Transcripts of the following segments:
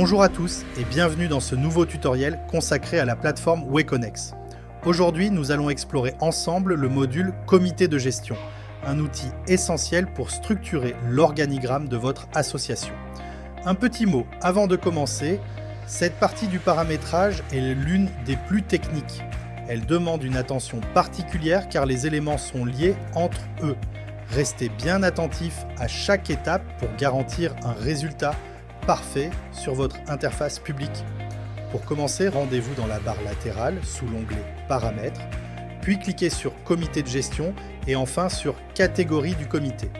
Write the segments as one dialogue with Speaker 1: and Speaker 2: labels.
Speaker 1: Bonjour à tous et bienvenue dans ce nouveau tutoriel consacré à la plateforme Weconex. Aujourd'hui, nous allons explorer ensemble le module Comité de gestion, un outil essentiel pour structurer l'organigramme de votre association. Un petit mot avant de commencer, cette partie du paramétrage est l'une des plus techniques. Elle demande une attention particulière car les éléments sont liés entre eux. Restez bien attentif à chaque étape pour garantir un résultat parfait sur votre interface publique. Pour commencer, rendez-vous dans la barre latérale sous l'onglet Paramètres, puis cliquez sur Comité de gestion et enfin sur Catégorie du comité.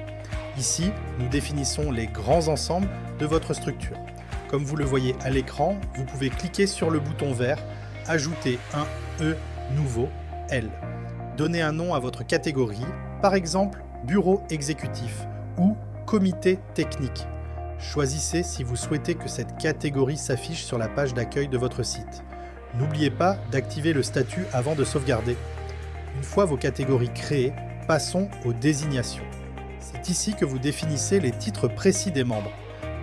Speaker 1: Ici, nous définissons les grands ensembles de votre structure. Comme vous le voyez à l'écran, vous pouvez cliquer sur le bouton vert « Ajouter un E nouveau L ». Donnez un nom à votre catégorie, par exemple « Bureau exécutif » ou « Comité technique ». Choisissez si vous souhaitez que cette catégorie s'affiche sur la page d'accueil de votre site. N'oubliez pas d'activer le statut avant de sauvegarder. Une fois vos catégories créées, passons aux désignations. C'est ici que vous définissez les titres précis des membres.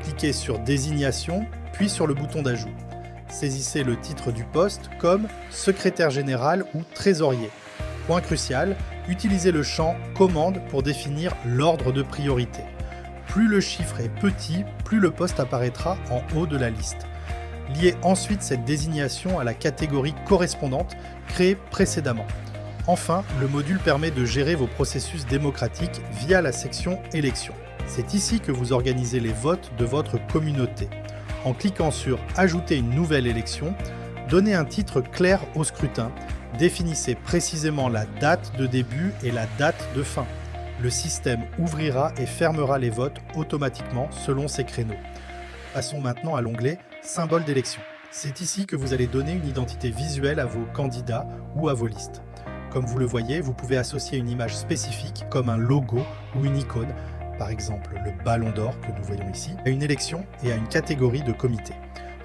Speaker 1: Cliquez sur Désignation, puis sur le bouton d'ajout. Saisissez le titre du poste comme Secrétaire général ou Trésorier. Point crucial, utilisez le champ Commande pour définir l'ordre de priorité. Plus le chiffre est petit, plus le poste apparaîtra en haut de la liste. Liez ensuite cette désignation à la catégorie correspondante créée précédemment. Enfin, le module permet de gérer vos processus démocratiques via la section Élections. C'est ici que vous organisez les votes de votre communauté. En cliquant sur Ajouter une nouvelle élection, donnez un titre clair au scrutin, définissez précisément la date de début et la date de fin. Le système ouvrira et fermera les votes automatiquement selon ces créneaux. Passons maintenant à l'onglet Symbole d'élection. C'est ici que vous allez donner une identité visuelle à vos candidats ou à vos listes. Comme vous le voyez, vous pouvez associer une image spécifique comme un logo ou une icône, par exemple le ballon d'or que nous voyons ici, à une élection et à une catégorie de comité.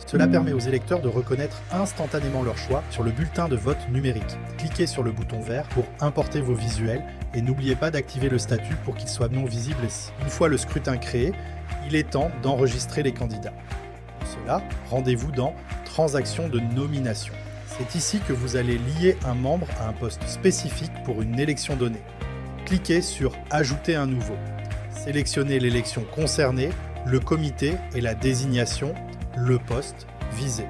Speaker 1: Cela permet aux électeurs de reconnaître instantanément leur choix sur le bulletin de vote numérique. Cliquez sur le bouton vert pour importer vos visuels et n'oubliez pas d'activer le statut pour qu'il soit non visible ici. Une fois le scrutin créé, il est temps d'enregistrer les candidats. Pour cela, rendez-vous dans Transactions de nomination. C'est ici que vous allez lier un membre à un poste spécifique pour une élection donnée. Cliquez sur Ajouter un nouveau. Sélectionnez l'élection concernée, le comité et la désignation, le poste visé.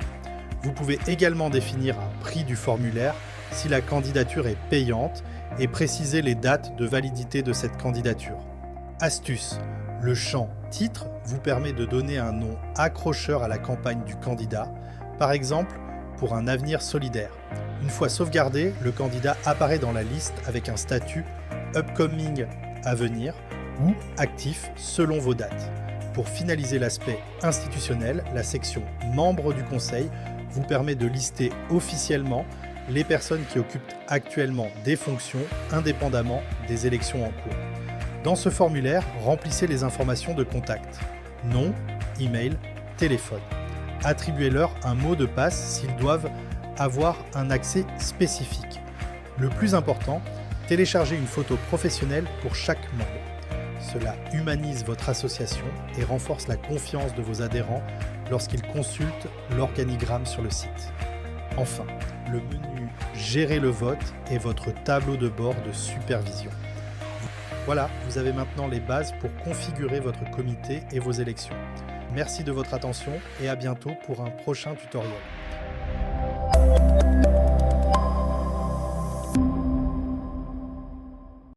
Speaker 1: Vous pouvez également définir un prix du formulaire si la candidature est payante et préciser les dates de validité de cette candidature. Astuce, le champ titre vous permet de donner un nom accrocheur à la campagne du candidat, par exemple pour un avenir solidaire. Une fois sauvegardé, le candidat apparaît dans la liste avec un statut Upcoming à venir ou actif selon vos dates. Pour finaliser l'aspect institutionnel, la section Membres du Conseil vous permet de lister officiellement les personnes qui occupent actuellement des fonctions indépendamment des élections en cours. Dans ce formulaire, remplissez les informations de contact, nom, email, téléphone. Attribuez-leur un mot de passe s'ils doivent avoir un accès spécifique. Le plus important, téléchargez une photo professionnelle pour chaque membre. Cela humanise votre association et renforce la confiance de vos adhérents lorsqu'ils consultent l'organigramme sur le site. Enfin, le menu Gérer le vote est votre tableau de bord de supervision. Voilà, vous avez maintenant les bases pour configurer votre comité et vos élections. Merci de votre attention et à bientôt pour un prochain tutoriel.